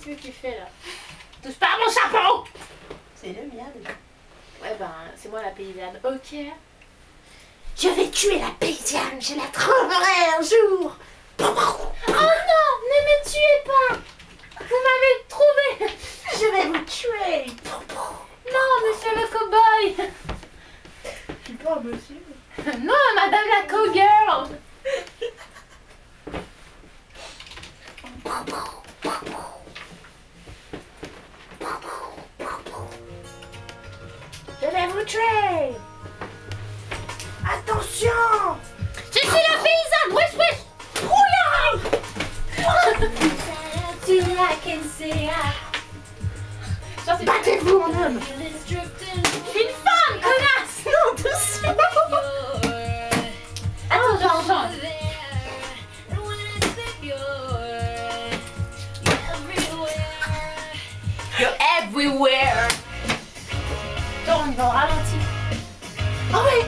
que tu fais là? Touche pas à mon chapeau! C'est le mien déjà. Ouais ben, c'est moi la paysanne. Ok. Je vais tuer la paysanne, je la trouverai un jour! Oh non! Ne me tuez pas! Vous m'avez trouvé! Je vais vous tuer. Non, monsieur le cow-boy! Je suis pas un monsieur. Non, madame la cow-girl! Je vais vous tuer. Attention. Je suis la paysanne! Wesh wesh! Battez-vous, mon homme. Je suis une femme, connasse! Non, doucement. Attends, j'entends. You're everywhere! Non, non, ralentis. Oh ouais.